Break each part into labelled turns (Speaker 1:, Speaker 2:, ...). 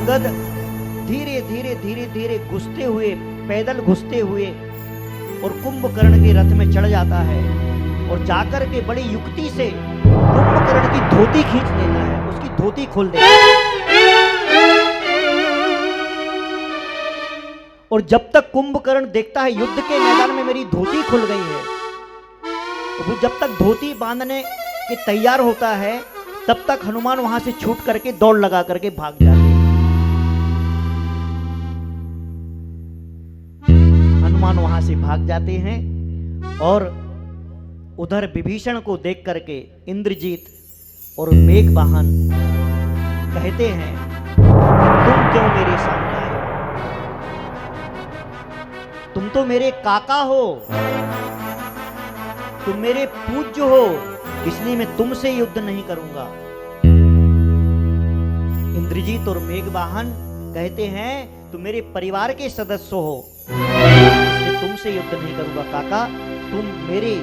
Speaker 1: अंगद धीरे धीरे धीरे धीरे घुसते हुए, पैदल घुसते हुए और कुंभकर्ण के रथ में चढ़ जाता है और जाकर के बड़ी युक्ति से कुंभकर्ण की धोती खींच देता है, उसकी धोती खोल देता है। और जब तक कुंभकर्ण देखता है युद्ध के मैदान में मेरी धोती खुल गई है, तो वो जब तक धोती बांधने के तैयार होता है तब तक हनुमान वहां से छूट करके दौड़ लगा करके भाग जाते हैं। हनुमान वहां से भाग जाते हैं और उधर विभीषण को देख करके इंद्रजीत और मेघवाहन कहते हैं, तुम क्यों मेरे सामने आए? तुम तो मेरे काका हो, तुम मेरे पूज्य हो, इसलिए मैं तुमसे युद्ध नहीं करूंगा। इंद्रजीत और मेघवाहन कहते हैं, तुम मेरे परिवार के सदस्य हो, इसलिए तुमसे युद्ध नहीं करूंगा काका, तुम मेरे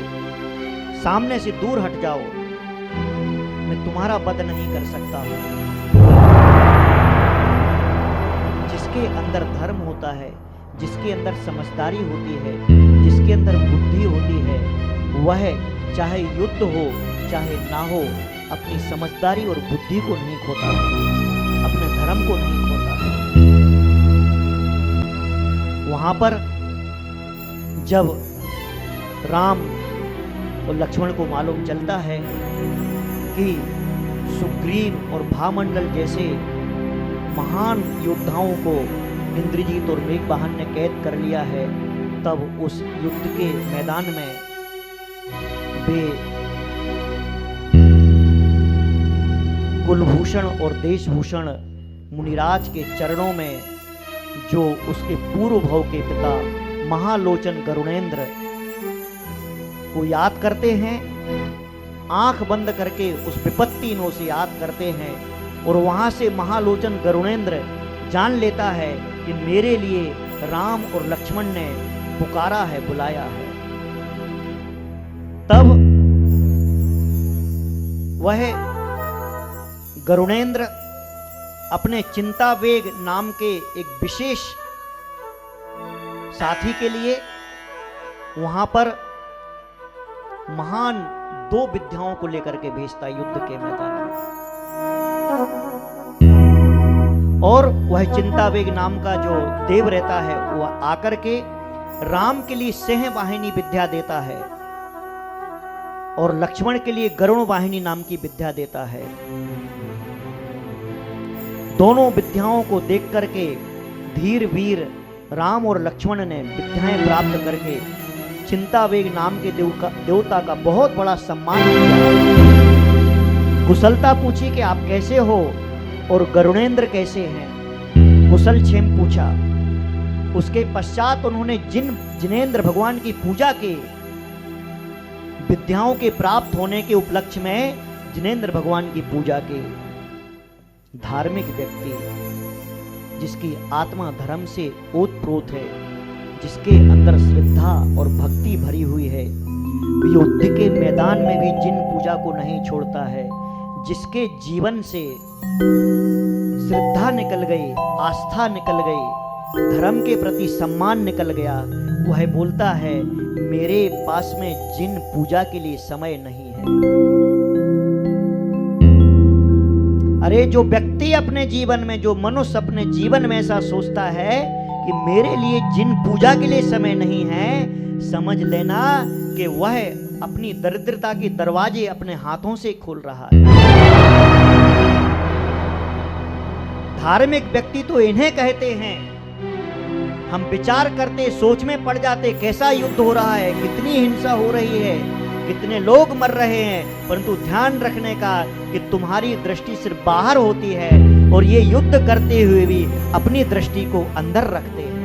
Speaker 1: सामने से दूर हट जाओ, मैं तुम्हारा वध नहीं कर सकता हूं। जिसके अंदर धर्म होता है, जिसके अंदर समझदारी होती है, जिसके अंदर बुद्धि होती है, वह चाहे युद्ध हो चाहे ना हो, अपनी समझदारी और बुद्धि को नहीं खोता, अपने धर्म को नहीं खोता। वहां पर जब राम और लक्ष्मण को मालूम चलता है कि सुग्रीव और भामंडल जैसे महान योद्धाओं को इंद्रजीत और मेघवाहन ने कैद कर लिया है, तब उस युद्ध के मैदान में वे कुलभूषण और देशभूषण मुनिराज के चरणों में, जो उसके पूर्व भव के पिता महालोचन गरुणेंद्र को याद करते हैं, आंख बंद करके उस विपत्तिनों से याद करते हैं, और वहां से महालोचन गरुणेंद्र जान लेता है कि मेरे लिए राम और लक्ष्मण ने पुकारा है, बुलाया है। तब वह गरुणेंद्र अपने चिंतावेग नाम के एक विशेष साथी के लिए वहां पर महान 2 विद्याओं को लेकर के भेजता युद्ध के मैदान में, और वह चिंतावेग नाम का जो देव रहता है वह आकर के राम के लिए सिंह वाहिनी विद्या देता है और लक्ष्मण के लिए गरुण वाहिनी नाम की विद्या देता है। दोनों विद्याओं को देख करके धीर वीर राम और लक्ष्मण ने विद्याएं प्राप्त करके चिंतावेग नाम के देवता का बहुत बड़ा सम्मान किया। कुशलता पूछी कि आप कैसे हो और गरुणेंद्र कैसे हैं, कुशल क्षेम पूछा। उसके पश्चात उन्होंने जिनेंद्र भगवान की पूजा के विद्याओं के प्राप्त होने के उपलक्ष्य में जिनेंद्र भगवान की पूजा के धार्मिक व्यक्ति, जिसकी आत्मा धर्म से ओतप्रोत है, जिसके अंदर श्रद्धा और भक्ति भरी हुई है, युद्ध के मैदान में भी जिन पूजा को नहीं छोड़ता है, जिसके जीवन से श्रद्धा निकल गई, आस्था निकल गई, धर्म के प्रति सम्मान निकल गया, वह बोलता है मेरे पास में जिन पूजा के लिए समय नहीं है। अरे जो व्यक्ति अपने जीवन में, जो मनुष्य अपने जीवन में ऐसा सोचता है कि मेरे लिए जिन पूजा के लिए समय नहीं है, समझ लेना कि वह अपनी दरिद्रता के दरवाजे अपने हाथों से खोल रहा है। धार्मिक व्यक्ति तो इन्हें कहते हैं। हम विचार करते, सोच में पड़ जाते, कैसा युद्ध हो रहा है, कितनी हिंसा हो रही है, कितने लोग मर रहे हैं, परंतु ध्यान रखने का कि तुम्हारी दृष्टि सिर्फ बाहर होती है और ये युद्ध करते हुए भी अपनी दृष्टि को अंदर रखते हैं।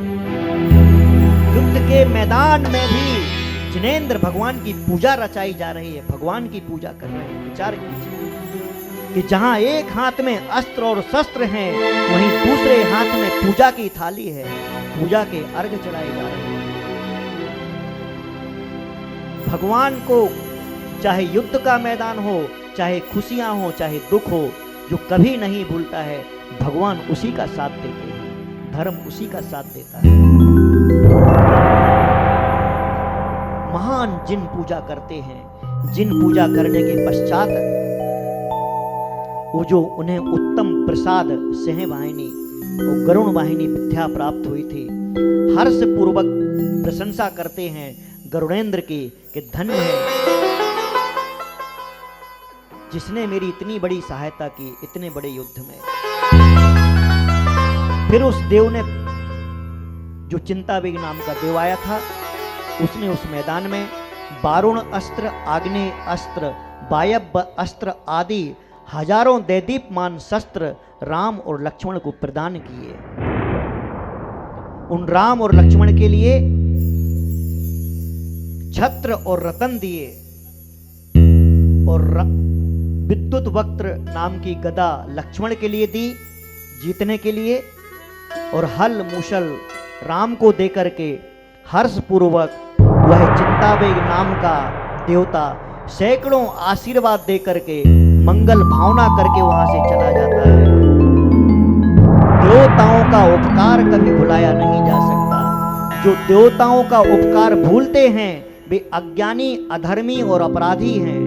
Speaker 1: युद्ध के मैदान में भी जिनेंद्र भगवान की पूजा रचाई जा रही है, भगवान की पूजा कर रहे हैं। विचार कीजिए कि जहां एक हाथ में अस्त्र और शस्त्र हैं, वहीं दूसरे हाथ में पूजा की थाली है, पूजा के अर्घ चढ़ाए जा रहे हैं। भगवान को चाहे युद्ध का मैदान हो, चाहे खुशियां हो, चाहे दुख हो, जो कभी नहीं भूलता है, भगवान उसी का साथ देते हैं, धर्म उसी का साथ देता है। महान जिन पूजा करते हैं, जिन पूजा करने के पश्चात वो जो उन्हें उत्तम प्रसाद सिंह वाहिनी और गरुण वाहिनी विद्या प्राप्त हुई थी, हर्ष पूर्वक प्रशंसा करते हैं गरुड़ेंद्र की कि धन्य है जिसने मेरी इतनी बड़ी सहायता की इतने बड़े युद्ध में। फिर उस देव ने, जो चिंतावेग नाम का देव आया था, उसने उस मैदान में बारुण अस्त्र, आग्नेय अस्त्र, वायव्य अस्त्र आदि हजारों दैदीप्यमान शस्त्र राम और लक्ष्मण को प्रदान किए। उन राम और लक्ष्मण के लिए छत्र और रतन दिए और विद्युत वक्त्र नाम की गदा लक्ष्मण के लिए दी जीतने के लिए, और हल मूसल राम को देकर के हर्ष पूर्वक वह चिंतावेग नाम का देवता सैकड़ों आशीर्वाद देकर के मंगल भावना करके वहां से चला जाता है। देवताओं का उपकार कभी भुलाया नहीं जा सकता। जो देवताओं का उपकार भूलते हैं वे अज्ञानी, अधर्मी और अपराधी हैं।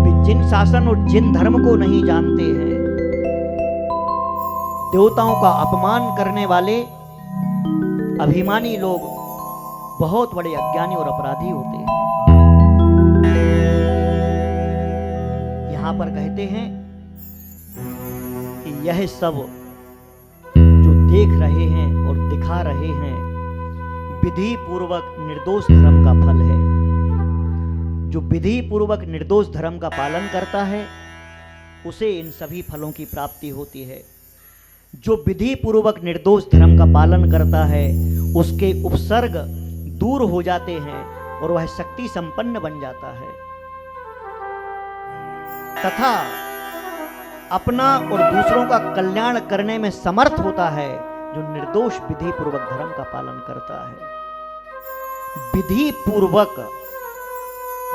Speaker 1: वे जिन शासन और जिन धर्म को नहीं जानते हैं। देवताओं का अपमान करने वाले अभिमानी लोग बहुत बड़े अज्ञानी और अपराधी होते हैं। यहां पर कहते हैं कि यह सब जो देख रहे हैं और दिखा रहे हैं विधि पूर्वक निर्दोष धर्म का फल है। जो विधि पूर्वक निर्दोष धर्म का पालन करता है उसे इन सभी फलों की प्राप्ति होती है। जो विधि पूर्वक निर्दोष धर्म का पालन करता है उसके उपसर्ग दूर हो जाते हैं और वह शक्ति संपन्न बन जाता है तथा अपना और दूसरों का कल्याण करने में समर्थ होता है। जो निर्दोष विधि पूर्वक धर्म का पालन करता है। विधि पूर्वक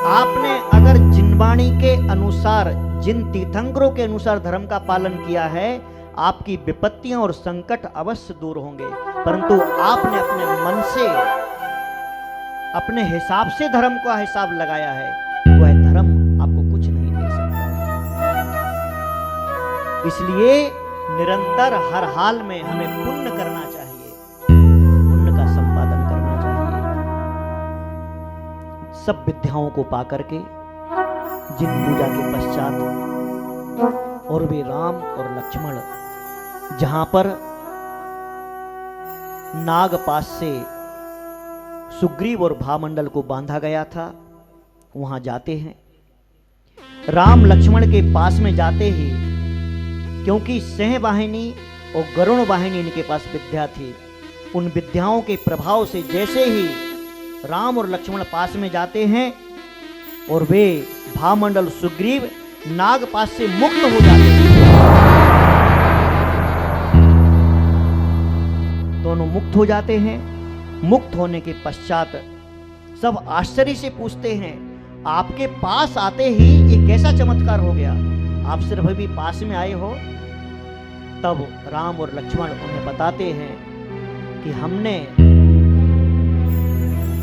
Speaker 1: आपने अगर जिनवाणी के अनुसार, जिन तीर्थंकरों के अनुसार धर्म का पालन किया है, आपकी विपत्तियां और संकट अवश्य दूर होंगे। परंतु आपने अपने मन से, अपने हिसाब से धर्म का हिसाब लगाया है, वह धर्म आपको कुछ नहीं दे सकता। इसलिए निरंतर हर हाल में हमें पुण्य करना चाहिए, पुण्य का संपादन करना चाहिए। सब विद्याओं को पाकर के जिन पूजा के पश्चात और वे राम और लक्ष्मण जहां पर नागपाश से सुग्रीव और भामंडल को बांधा गया था वहां जाते हैं। राम लक्ष्मण के पास में जाते ही, क्योंकि सिंह वाहिनी और गरुण वाहिनी इनके पास विद्या थी, उन विद्याओं के प्रभाव से जैसे ही राम और लक्ष्मण पास में जाते हैं और वे भामंडल सुग्रीव नागपाश से मुक्त हो जाते हैं। दोनों मुक्त हो जाते हैं। मुक्त होने के पश्चात सब आश्चर्य से पूछते हैं, आपके पास आते ही ये कैसा चमत्कार हो गया? आप सिर्फ अभी पास में आए हो? तब राम और लक्ष्मण उन्हें बताते हैं कि हमने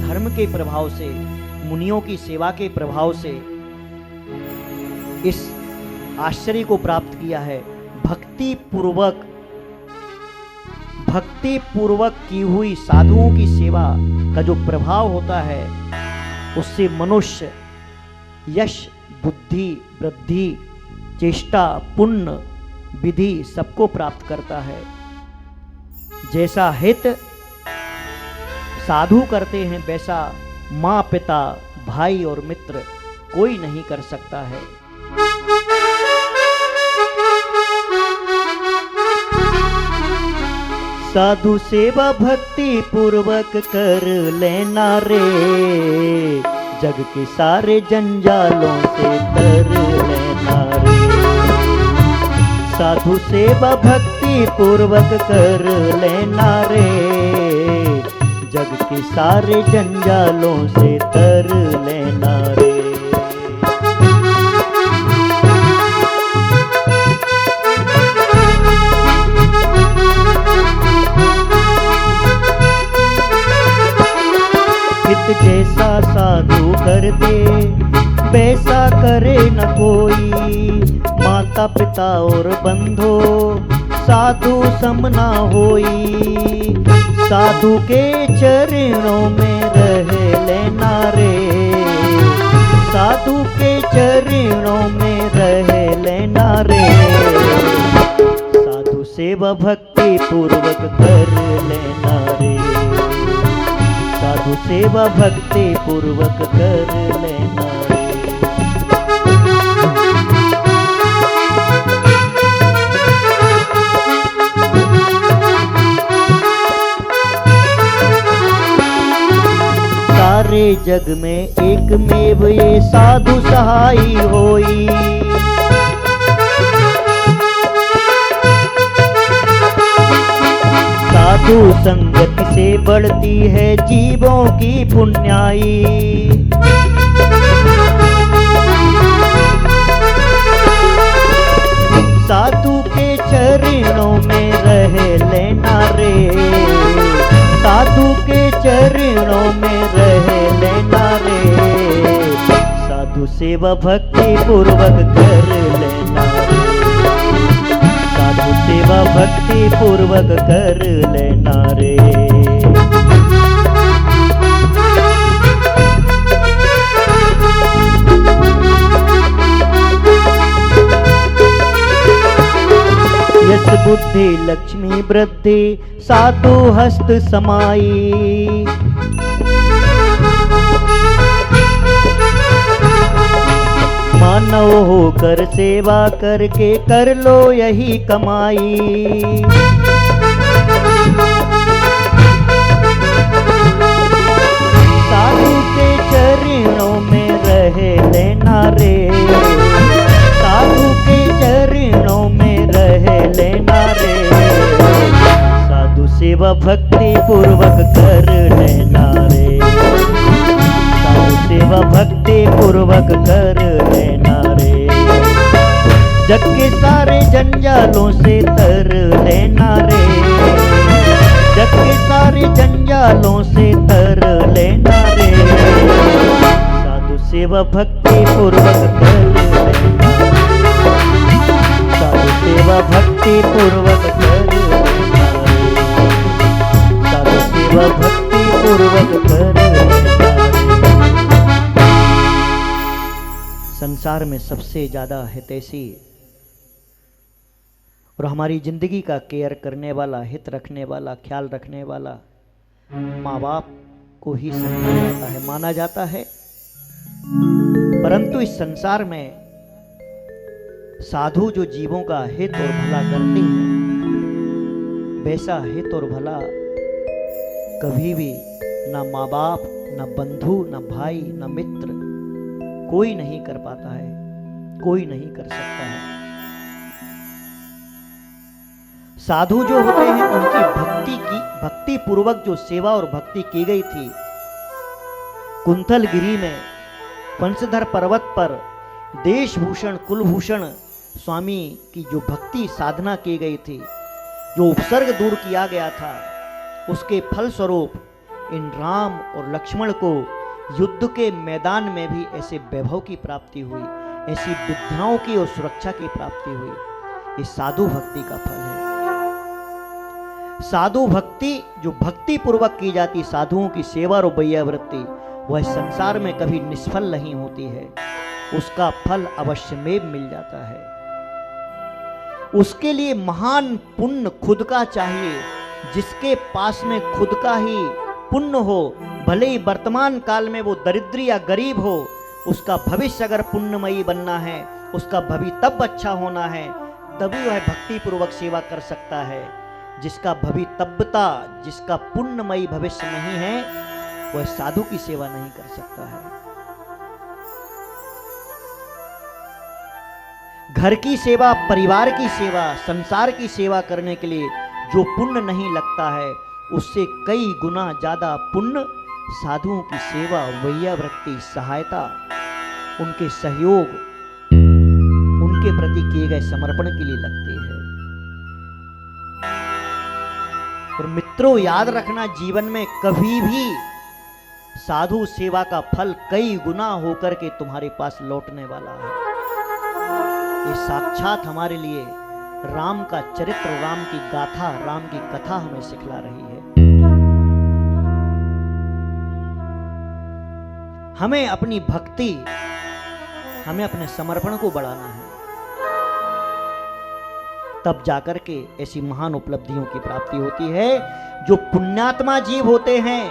Speaker 1: धर्म के प्रभाव से, मुनियों की सेवा के प्रभाव से इस आश्चर्य को प्राप्त किया है। भक्ति पूर्वक की हुई साधुओं की सेवा का जो प्रभाव होता है उससे मनुष्य यश, बुद्धि, वृद्धि, चेष्टा, पुण्य, विधि सबको प्राप्त करता है। जैसा हित साधु करते हैं वैसा माँ, पिता, भाई और मित्र कोई नहीं कर सकता है। साधु सेवा भक्ति पूर्वक कर लेना रे, जग के सारे जंजालों से तर लेना रे। साधु सेवा भक्ति पूर्वक कर लेना रे, जग के सारे जंजालों से तर लेना रे। भक्त जैसा साधु करते वैसा करे न कोई। माता पिता और बंधो साधु सम ना होई। साधु के चरणों में रह लेना रे, साधु के चरणों में रह लेना रे। साधु सेवा भक्ति पूर्वक कर लेना रे, साधु सेवा भक्ति पूर्वक कर लेना रे। सारे जग में एक में ये साधु सहाई होई। साधु संगति से बढ़ती है जीवों की पुण्याई। साधु के चरणों में रह लेना रे, साधु के चरणों में रह लेना रे। साधु सेवा भक्ति पूर्वक कर लेना रे, साधु सेवा भक्ति पूर्वक कर लेना रे। यश बुद्धि लक्ष्मी वृद्धि साधु हस्त समाई। मानव होकर सेवा करके कर लो यही कमाई। साधु के चरणों में रह लेना रे, साधु के चरणों में रह लेना रे। साधु सेवा भक्ति पूर्वक कर लेना रे, साधु सेवा भक्ति पूर्वक कर लेना रे। जग के सारे जंजालों से तर लेना रे, जग के सारे जंजालों से तर लेना रे। साधु सेवा भक्ति पूर्वक कर लेना, साधु सेवा भक्ति पूर्वक कर लेना रे, साधु सेवा भक्ति पूर्वक कर लेना रे। संसार में सबसे ज्यादा हितैषी और हमारी जिंदगी का केयर करने वाला, हित रखने वाला, ख्याल रखने वाला माँ बाप को ही समझा जाता है, माना जाता है। परंतु इस संसार में साधु जो जीवों का हित और भला करते हैं, वैसा हित और भला कभी भी ना माँ बाप, ना बंधु, ना भाई, ना मित्र कोई नहीं कर पाता है, कोई नहीं कर सकता है। साधु जो होते हैं उनकी भक्ति पूर्वक जो सेवा और भक्ति की गई थी, कुंथल गिरी में पंचधर पर्वत पर देशभूषण कुलभूषण स्वामी की जो भक्ति साधना की गई थी, जो उपसर्ग दूर किया गया था, उसके फल स्वरूप इन राम और लक्ष्मण को युद्ध के मैदान में भी ऐसे वैभव की प्राप्ति हुई, ऐसी विद्याओं की और सुरक्षा की प्राप्ति हुई। ये साधु भक्ति का फल है। साधु भक्ति जो भक्ति पूर्वक की जाती, साधुओं की सेवा और वैयावृत्ति, वह संसार में कभी निष्फल नहीं होती है, उसका फल अवश्य में मिल जाता है। उसके लिए महान पुण्य खुद का चाहिए। जिसके पास में खुद का ही पुण्य हो, भले ही वर्तमान काल में वो दरिद्र या गरीब हो, उसका भविष्य अगर पुण्यमयी बनना है, उसका भविष्य तब अच्छा होना है, तभी वह भक्ति पूर्वक सेवा कर सकता है। जिसका भवितव्यता, जिसका पुण्यमयी भविष्य नहीं है, वह साधु की सेवा नहीं कर सकता है। घर की सेवा, परिवार की सेवा, संसार की सेवा करने के लिए जो पुण्य नहीं लगता है, उससे कई गुना ज्यादा पुण्य साधुओं की सेवा, वैयावृत्ति, सहायता, उनके सहयोग, उनके प्रति किए गए समर्पण के लिए लगते हैं। और मित्रों, याद रखना, जीवन में कभी भी साधु सेवा का फल कई गुना होकर के तुम्हारे पास लौटने वाला है। ये साक्षात हमारे लिए राम का चरित्र, राम की गाथा, राम की कथा हमें सिखला रही है। हमें अपनी भक्ति, हमें अपने समर्पण को बढ़ाना है, तब जाकर के ऐसी महान उपलब्धियों की प्राप्ति होती है। जो पुण्यात्मा जीव होते हैं,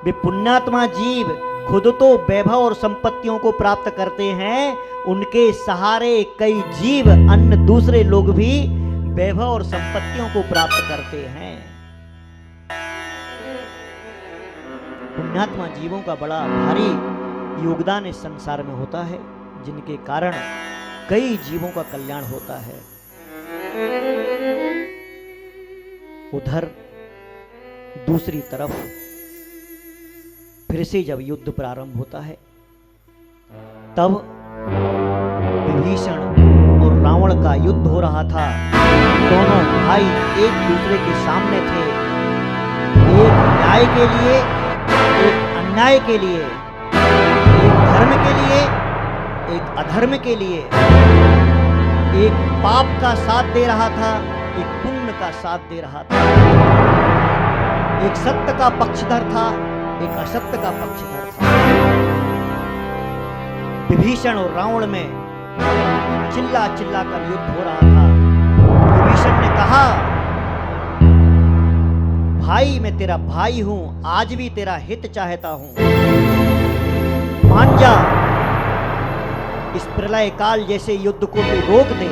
Speaker 1: वे पुण्यात्मा जीव खुद तो वैभव और संपत्तियों को प्राप्त करते हैं, उनके सहारे कई जीव, अन्य दूसरे लोग भी वैभव और संपत्तियों को प्राप्त करते हैं। पुण्यात्मा जीवों का बड़ा भारी योगदान इस संसार में होता है, जिनके कारण कई जीवों का कल्याण होता है। उधर दूसरी तरफ फिर से जब युद्ध प्रारंभ होता है, तब विभीषण और रावण का युद्ध हो रहा था। दोनों भाई एक दूसरे के सामने थे, एक न्याय के लिए, एक अन्याय के लिए, एक धर्म के लिए, एक अधर्म के लिए। एक पाप का साथ दे रहा था, एक पुण्य का साथ दे रहा था। एक सत्य का पक्षधर था, एक असत्य का पक्षधर था। विभीषण और रावण में चिल्ला चिल्ला कर युद्ध हो रहा था। विभीषण ने कहा, भाई मैं तेरा भाई हूं, आज भी तेरा हित चाहता हूं, मान जा, इस प्रलय काल जैसे युद्ध को तू रोक दे।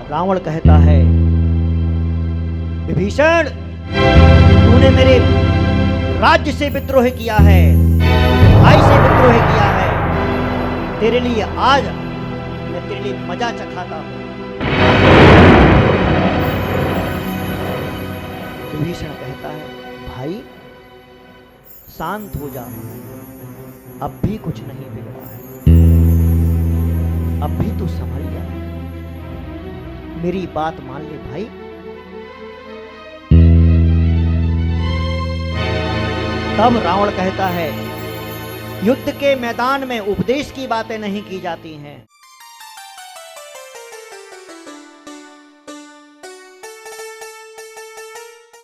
Speaker 1: रावण कहता है, विभीषण तूने मेरे राज्य से विद्रोह किया है, भाई से विद्रोह किया है, तेरे लिए आज मैं तेरे लिए मजा चखाता हूं। विभीषण कहता है, भाई शांत हो जा, अब भी कुछ नहीं बिगड़ा है, अब भी तू संभल जा, मेरी बात मान ले भाई। तब रावण कहता है, युद्ध के मैदान में उपदेश की बातें नहीं की जाती हैं,